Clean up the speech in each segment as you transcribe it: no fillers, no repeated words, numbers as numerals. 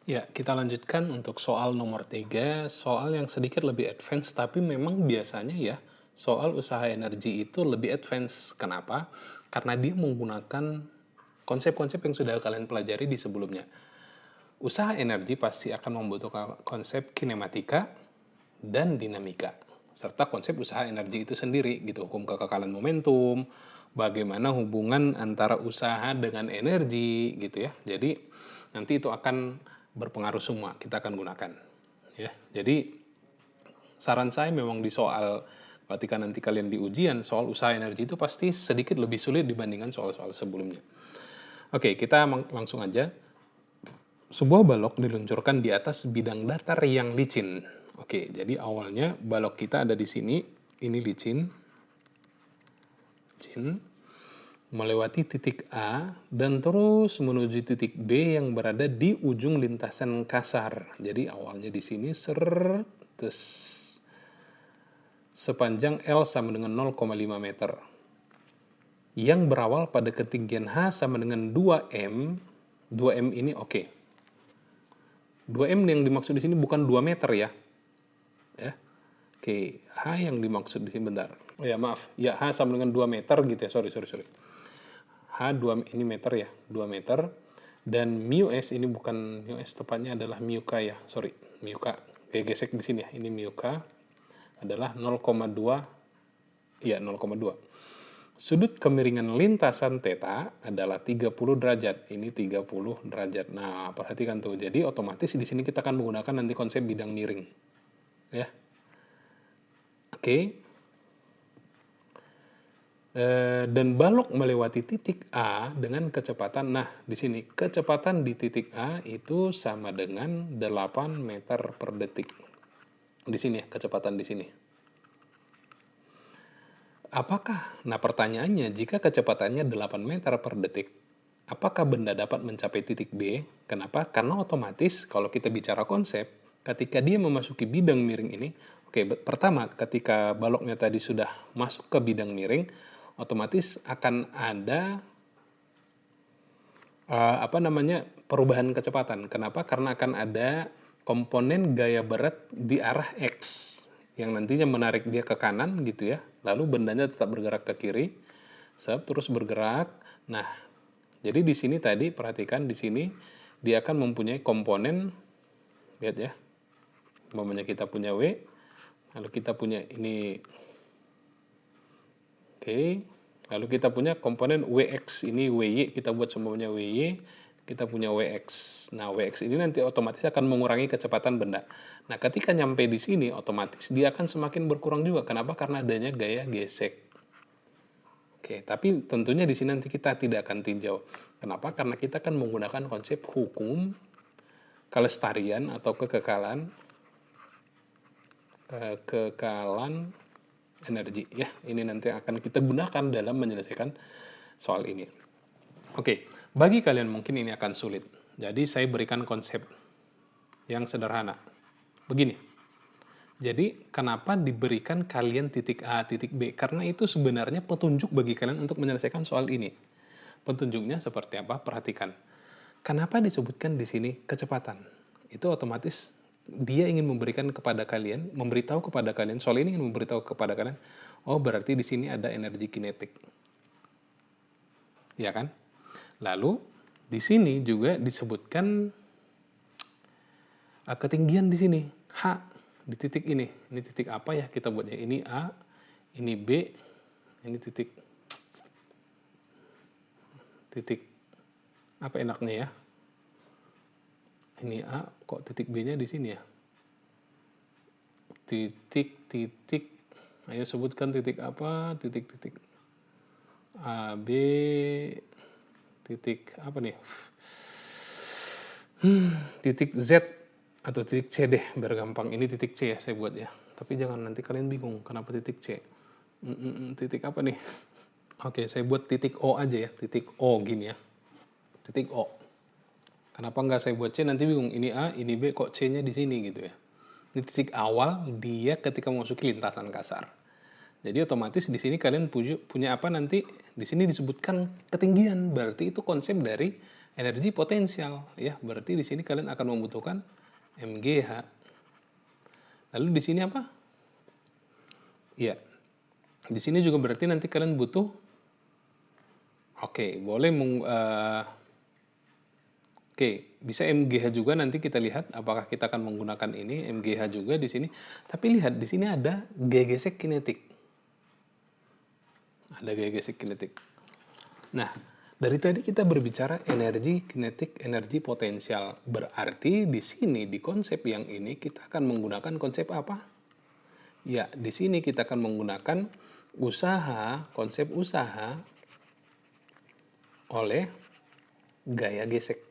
Ya, kita lanjutkan untuk soal nomor 3, soal yang sedikit lebih advance, tapi memang biasanya ya, soal usaha energi itu lebih advance. Kenapa? Karena dia menggunakan konsep-konsep yang sudah kalian pelajari di sebelumnya. Usaha energi pasti akan membutuhkan konsep kinematika dan dinamika, serta konsep usaha energi itu sendiri, gitu, hukum kekekalan momentum, bagaimana hubungan antara usaha dengan energi, gitu ya. Jadi nanti itu akan berpengaruh semua, kita akan gunakan. Ya, jadi saran saya memang di soal ketika nanti kalian di ujian, soal usaha energi itu pasti sedikit lebih sulit dibandingkan soal-soal sebelumnya. Oke, kita langsung aja. Sebuah balok diluncurkan di atas bidang datar yang licin. Oke, jadi awalnya balok kita ada di sini, ini licin, melewati titik A dan terus menuju titik B yang berada di ujung lintasan kasar. Jadi awalnya di sini terus sepanjang L sama dengan 0,5 meter. Yang berawal pada ketinggian H sama dengan 2M. 2M ini oke. 2M yang dimaksud di sini bukan 2 meter ya. Ya. Oke, H yang dimaksud di sini bentar. Oh ya, maaf. Ya, H sama dengan 2 meter gitu ya. Sorry. H 2 ini meter ya, 2 meter. Dan mu S ini bukan mu S, tepatnya adalah mu K ya. Sorry, mu K. Gesek di sini ya. Ini mu K adalah 0,2, ya 0,2. Sudut kemiringan lintasan theta adalah 30 derajat. Ini 30 derajat. Nah, perhatikan tuh. Jadi otomatis di sini kita akan menggunakan nanti konsep bidang miring. Ya. Oke. Dan balok melewati titik A dengan kecepatan. Nah, di sini kecepatan di titik A itu sama dengan 8 meter per detik. Di sini ya, kecepatan di sini. Nah pertanyaannya, jika kecepatannya 8 meter per detik, apakah benda dapat mencapai titik B? Kenapa? Karena otomatis kalau kita bicara konsep, ketika dia memasuki bidang miring ini, oke, pertama ketika baloknya tadi sudah masuk ke bidang miring, otomatis akan ada perubahan kecepatan. Kenapa? Karena akan ada komponen gaya berat di arah X yang nantinya menarik dia ke kanan gitu ya. Lalu bendanya tetap bergerak ke kiri, terus bergerak. Nah, jadi di sini tadi perhatikan di sini dia akan mempunyai komponen, lihat ya. Umpamanya kita punya W, lalu kita punya ini, oke. Lalu kita punya komponen WX, ini WY, kita buat semuanya WY, kita punya WX. Nah, WX ini nanti otomatis akan mengurangi kecepatan benda. Nah, ketika nyampe di sini, otomatis dia akan semakin berkurang juga. Kenapa? Karena adanya gaya gesek. Oke, tapi tentunya di sini nanti kita tidak akan tinjau. Kenapa? Karena kita akan menggunakan konsep hukum kelestarian atau kekekalan energi ya. Ini nanti akan kita gunakan dalam menyelesaikan soal ini. Oke, bagi kalian mungkin ini akan sulit. Jadi saya berikan konsep yang sederhana. Begini. Jadi kenapa diberikan kalian titik A, titik B? Karena itu sebenarnya petunjuk bagi kalian untuk menyelesaikan soal ini. Petunjuknya seperti apa? Perhatikan. Kenapa disebutkan di sini kecepatan? Itu otomatis dia ingin memberikan kepada kalian, memberitahu kepada kalian, soal ini ingin memberitahu kepada kalian, oh berarti di sini ada energi kinetik. Ya kan? Lalu di sini juga disebutkan ketinggian di sini, H di titik ini. Ini titik apa ya kita buatnya? Ini A, ini B, ini titik apa enaknya ya? Ini A, kok titik B-nya di sini ya? Titik. Ayo sebutkan titik apa? Titik A, B, titik apa nih? Titik Z atau titik C deh, biar gampang. Ini titik C ya saya buat ya. Tapi jangan nanti kalian bingung kenapa titik C. Titik apa nih? Oke, saya buat titik O aja ya. Titik O gini ya. Titik O. Kenapa nggak saya buat C, nanti bingung. Ini A, ini B, kok C-nya di sini gitu ya. Ini titik awal dia ketika memasuki lintasan kasar. Jadi otomatis di sini kalian punya apa nanti? Di sini disebutkan ketinggian. Berarti itu konsep dari energi potensial ya. Berarti di sini kalian akan membutuhkan mgh. Lalu di sini apa? Ya. Di sini juga berarti nanti kalian butuh boleh bisa mgh juga, nanti kita lihat apakah kita akan menggunakan ini mgh juga di sini. Tapi lihat di sini ada gaya gesek kinetik. Ada gaya gesek kinetik. Nah, dari tadi kita berbicara energi kinetik, energi potensial. Berarti di sini di konsep yang ini kita akan menggunakan konsep apa? Ya, di sini kita akan menggunakan konsep usaha oleh gaya gesek.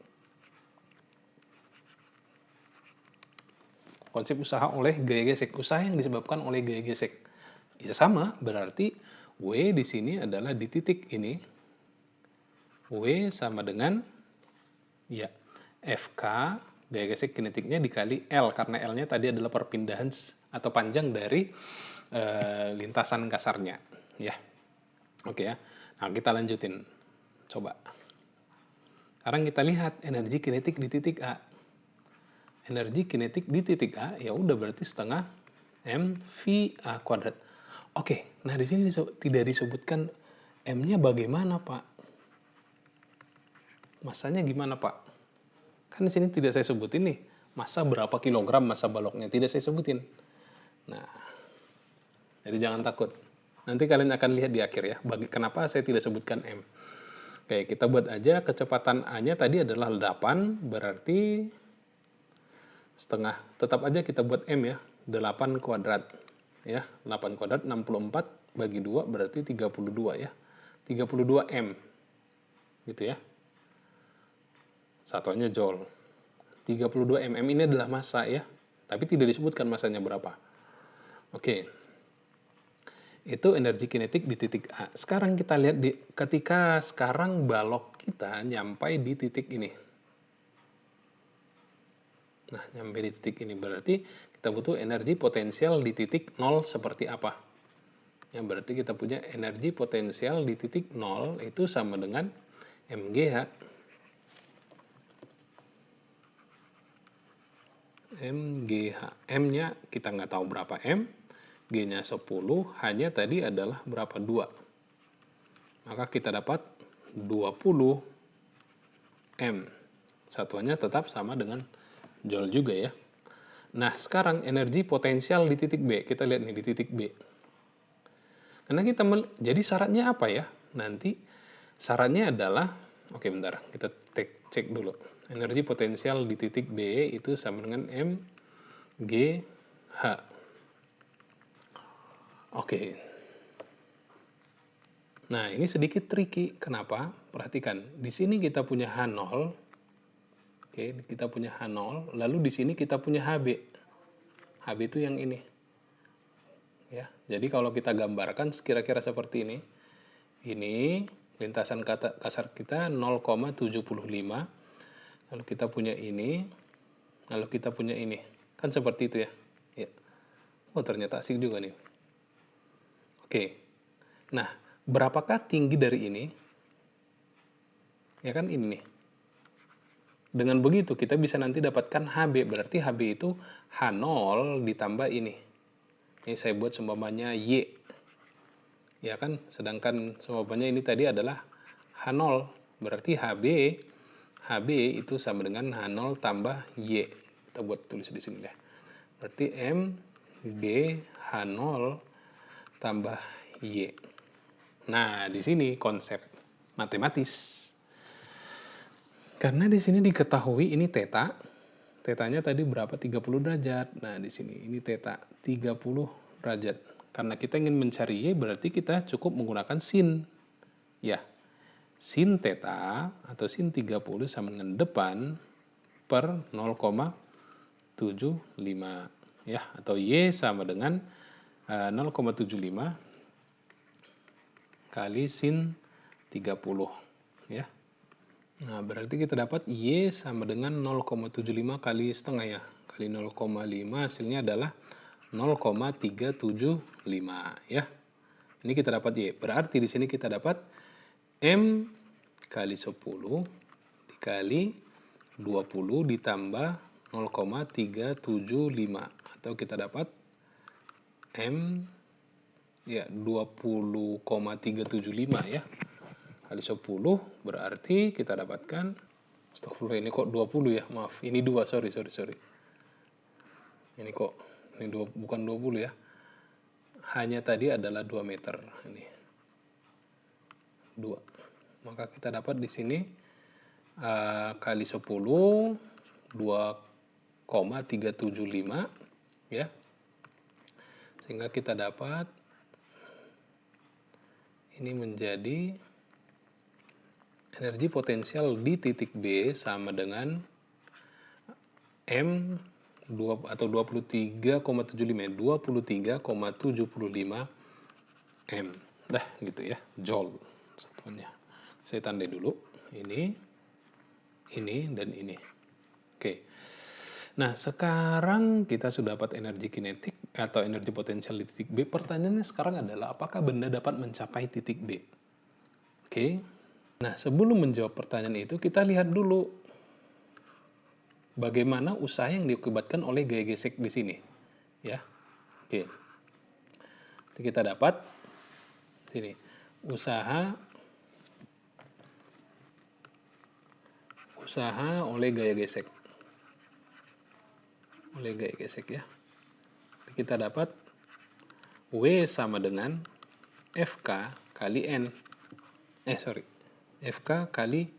Konsep usaha oleh gaya gesek, usaha yang disebabkan oleh gaya gesek. Ya sama, berarti W di sini adalah di titik ini. W sama dengan ya FK gaya gesek kinetiknya dikali L, karena L-nya tadi adalah perpindahan atau panjang dari lintasan kasarnya, ya. Oke ya. Nah, kita lanjutin. Coba. Sekarang kita lihat energi kinetik di titik A. Energi kinetik di titik A ya udah berarti setengah mva kuadrat. Oke, nah di sini tidak disebutkan m-nya bagaimana, Pak. Masanya gimana, Pak? Kan di sini tidak saya sebutin nih, massa berapa kilogram massa baloknya, tidak saya sebutin. Nah, jadi jangan takut. Nanti kalian akan lihat di akhir ya, kenapa saya tidak sebutkan M. Oke, kita buat aja kecepatan A-nya tadi adalah 8, berarti setengah. Tetap aja kita buat M ya, 8 kuadrat. Ya, 8 kuadrat 64 bagi 2 berarti 32 ya. 32 M. Gitu ya. Satuannya joule. 32 mm ini adalah massa ya, tapi tidak disebutkan massanya berapa. Oke. Itu energi kinetik di titik A. Sekarang kita lihat ketika sekarang balok kita nyampai di titik ini. Nah, nyampe di titik ini berarti kita butuh energi potensial di titik 0 seperti apa? Ya, berarti kita punya energi potensial di titik 0 itu sama dengan mgh. mgh. M-nya kita nggak tahu berapa M. G-nya 10, H-nya tadi adalah berapa? 2. Maka kita dapat 20 M. Satuannya tetap sama dengan joule juga ya. Nah, sekarang energi potensial di titik B. Kita lihat nih di titik B. Karena jadi syaratnya apa ya? Nanti syaratnya adalah, oke bentar, kita cek dulu. Energi potensial di titik B itu sama dengan mgh. Oke. Nah, ini sedikit tricky. Kenapa? Perhatikan. Di sini kita punya H0. Oke, kita punya H0. Lalu di sini kita punya HB. HB itu yang ini. Ya, jadi kalau kita gambarkan kira-kira seperti ini. Ini lintasan kasar kita 0,75. Lalu kita punya ini. Lalu kita punya ini. Kan seperti itu ya. Ya. Oh, ternyata asik juga nih. Oke. Nah, berapakah tinggi dari ini? Ya kan ini nih. Dengan begitu kita bisa nanti dapatkan HB. Berarti HB itu H0 ditambah ini. Ini saya buat seumpamanya Y. Ya kan? Sedangkan seumpamanya ini tadi adalah H0. Berarti HB itu sama dengan H0 tambah Y. Kita buat tulis di sini ya. Berarti M G H0 tambah Y. Nah, di sini konsep matematis. Karena di sini diketahui ini theta. Tetanya tadi berapa? 30 derajat. Nah, di sini ini theta 30 derajat. Karena kita ingin mencari Y, berarti kita cukup menggunakan sin. Ya. Sin theta atau sin 30 sama dengan depan per 0,75 ya, atau Y sama dengan 0,75 kali sin 30 ya. Nah, berarti kita dapat Y sama dengan 0,75 kali setengah ya. Kali 0,5 hasilnya adalah 0,375 ya. Ini kita dapat Y. Berarti di sini kita dapat M kali 10 kali 20 ditambah 0,375 atau kita dapat M ya 20,375 ya kali 10 berarti kita dapatkan, astagfirullah ini kok 20 ya, maaf ini 2, sorry ini kok ini 2, bukan 20 ya, hanya tadi adalah 2 meter ini 2, maka kita dapat di sini kali 10 2,375 ya, sehingga kita dapat ini menjadi energi potensial di titik B sama dengan M 2 atau 23,75 M. Dah gitu ya, joule satuannya. Saya tandai dulu. Ini dan ini. Oke. Nah, sekarang kita sudah dapat energi kinetik atau energi potensial di titik B. Pertanyaannya sekarang adalah apakah benda dapat mencapai titik B? Oke. Nah, sebelum menjawab pertanyaan itu, kita lihat dulu bagaimana usaha yang diakibatkan oleh gaya gesek di sini. Ya. Oke. Kita dapat sini usaha oleh gaya gesek. Ya. Kita dapat W sama dengan FK kali N. FK kali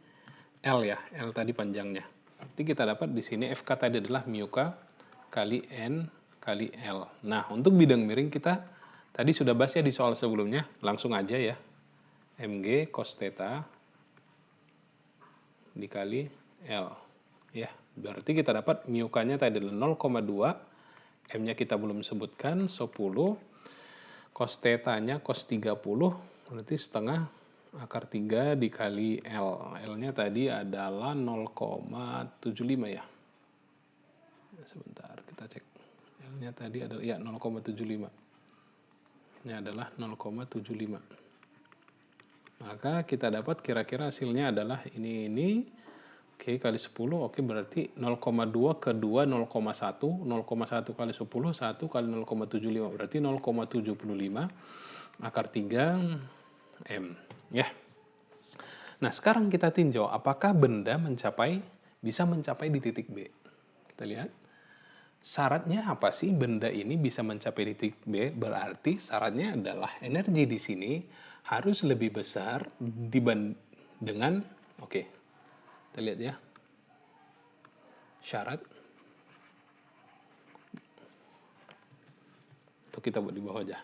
L ya. L tadi panjangnya. Jadi kita dapat di sini FK tadi adalah mu K kali N kali L. Nah, untuk bidang miring kita tadi sudah bahas ya di soal sebelumnya. Langsung aja ya. Mg cos theta dikali L. Ya, berarti kita dapat mu K-nya tadi adalah 0,2. M-nya kita belum sebutkan, 10. Cos theta-nya cos 30, berarti setengah akar 3 dikali L. L-nya tadi adalah 0,75 ya. Sebentar, kita cek. L-nya tadi adalah ya 0,75. Ini adalah 0,75. Maka kita dapat kira-kira hasilnya adalah ini. Oke, kali 10, oke berarti 0,2 ke 2, 0,1. 0,1 kali 10, 1 kali 0,75. Berarti 0,75 akar 3 M. Ya. Nah, sekarang kita tinjau apakah benda bisa mencapai di titik B. Kita lihat. Syaratnya apa sih benda ini bisa mencapai di titik B? Berarti syaratnya adalah energi di sini harus lebih besar dibanding dengan, oke. Kita lihat ya. Syarat. Itu kita buat di bawah aja.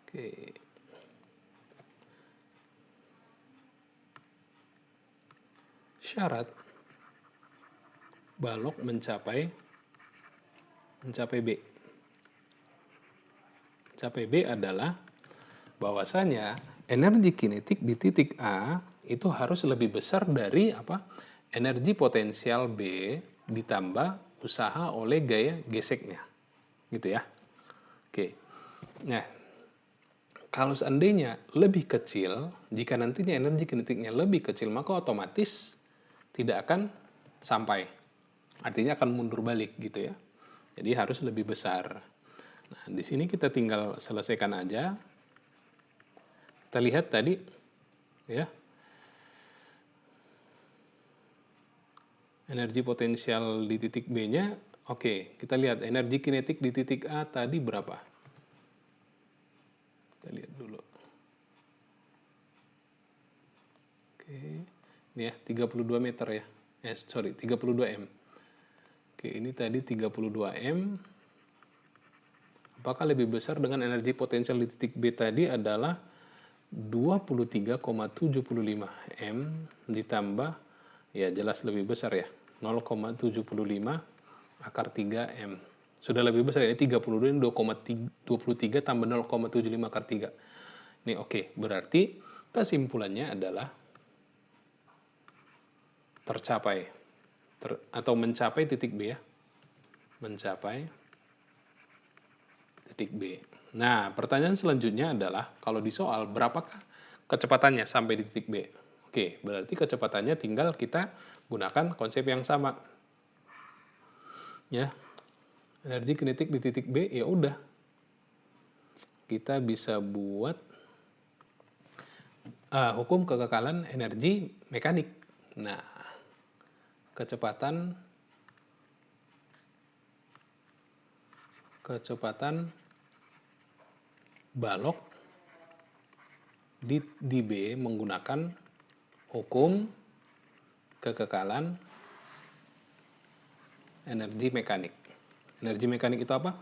Oke. Syarat balok mencapai B. Mencapai B adalah bahwasanya energi kinetik di titik A itu harus lebih besar dari energi potensial B ditambah usaha oleh gaya geseknya. Gitu ya. Oke. Nah, kalau seandainya lebih kecil, jika nantinya energi kinetiknya lebih kecil, maka otomatis tidak akan sampai. Artinya akan mundur balik gitu ya. Jadi harus lebih besar. Nah, di sini kita tinggal selesaikan aja. Kita lihat tadi ya. Energi potensial di titik B-nya, oke, kita lihat energi kinetik di titik A tadi berapa? Kita lihat dulu. Oke, ini ya 32 meter ya. 32 M. Oke, ini tadi 32 M. Apakah lebih besar dengan energi potensial di titik B tadi adalah 23,75 M ditambah, ya jelas lebih besar ya, 0,75 akar 3 M. Sudah lebih besar, ini 32, ini 2,23 tambah 0,75 akar 3. Ini oke, berarti kesimpulannya adalah tercapai atau mencapai titik B ya. Mencapai titik B. Nah, pertanyaan selanjutnya adalah, kalau di soal, berapakah kecepatannya sampai di titik B? Oke, berarti kecepatannya tinggal kita gunakan konsep yang sama. Ya, energi kinetik di titik B, ya udah. Kita bisa buat hukum kekekalan energi mekanik. Nah, kecepatan balok di B menggunakan hukum kekekalan energi mekanik. Energi mekanik itu apa?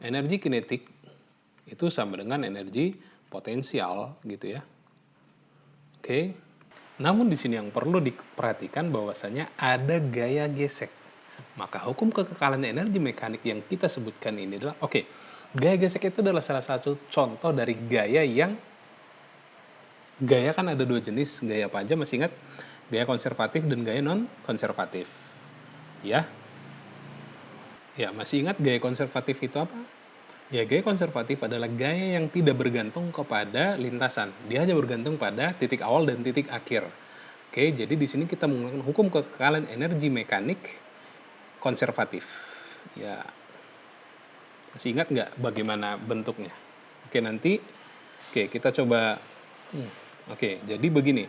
Energi kinetik itu sama dengan energi potensial gitu ya. Oke. Namun di sini yang perlu diperhatikan bahwasanya ada gaya gesek. Maka hukum kekekalan energi mekanik yang kita sebutkan ini adalah, gaya gesek itu adalah salah satu contoh dari gaya yang, gaya kan ada dua jenis, gaya apa aja masih ingat? Gaya konservatif dan gaya non konservatif. Ya. Ya, masih ingat gaya konservatif itu apa? Ya, gaya konservatif adalah gaya yang tidak bergantung kepada lintasan. Dia hanya bergantung pada titik awal dan titik akhir. Oke, jadi di sini kita menggunakan hukum kekekalan energi mekanik konservatif. Ya, masih ingat nggak bagaimana bentuknya? Oke, kita coba. Oke, jadi begini.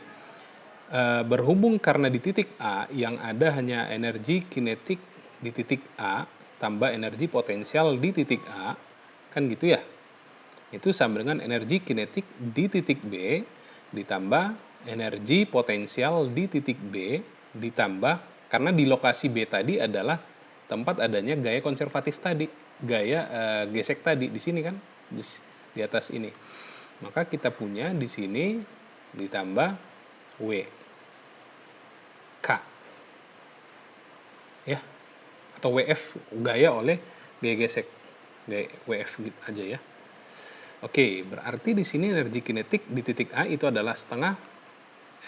Berhubung karena di titik A yang ada hanya energi kinetik di titik A tambah energi potensial di titik A, kan gitu ya? Itu sama dengan energi kinetik di titik B ditambah energi potensial di titik B ditambah, karena di lokasi B tadi adalah tempat adanya gaya konservatif tadi, gaya gesek tadi di sini kan, di atas ini. Maka kita punya di sini ditambah W K ya, atau WF, gaya oleh gaya gesek, gaya WF aja ya. Oke, berarti di sini energi kinetik di titik A itu adalah setengah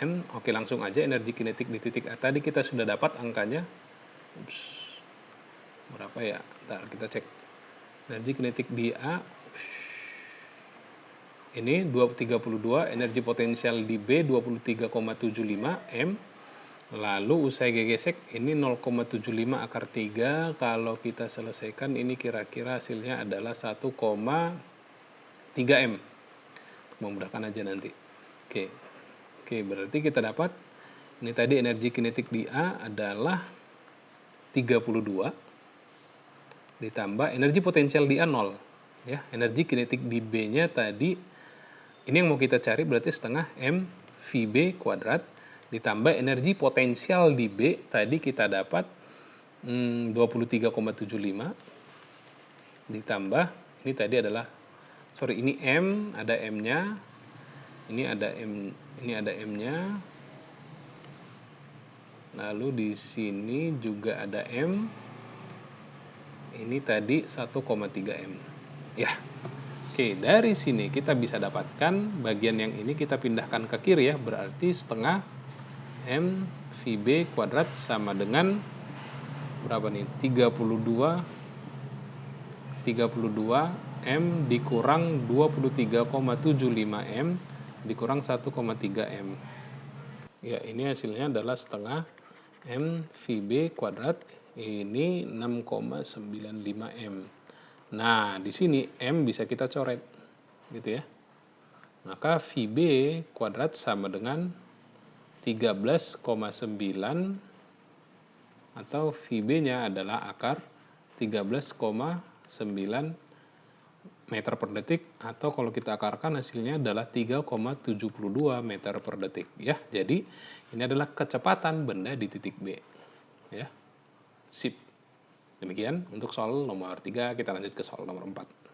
M. Oke, langsung aja energi kinetik di titik A tadi kita sudah dapat angkanya. Berapa ya? Ntar kita cek. Energi kinetik di A ini 32, energi potensial di B 23,75 M. Lalu usai gesek ini 0,75 akar 3. Kalau kita selesaikan ini kira-kira hasilnya adalah 1,3 M. Memudahkan aja nanti. Oke, berarti kita dapat ini tadi energi kinetik di A adalah 32 ditambah energi potensial di A 0 ya. Energi kinetik di B-nya tadi ini yang mau kita cari, berarti setengah M VB kuadrat ditambah energi potensial di B tadi kita dapat 23,75 ditambah ini tadi adalah ini M, ada M-nya, ini ada M-nya, lalu di sini juga ada M, ini tadi 1,3 M ya. Oke, dari sini kita bisa dapatkan bagian yang ini kita pindahkan ke kiri ya, berarti setengah M VB kuadrat sama dengan berapa nih? 32 M dikurang 23,75 M dikurang 1,3 M. Ya, ini hasilnya adalah setengah M VB kuadrat, ini 6,95 M. Nah, di sini M bisa kita coret gitu ya. Maka VB kuadrat sama dengan 13,9 atau VB-nya adalah akar 13,9 meter per detik, atau kalau kita akarkan hasilnya adalah 3,72 meter per detik ya. Jadi ini adalah kecepatan benda di titik B ya. Sip. Demikian untuk soal nomor 3, kita lanjut ke soal nomor 4.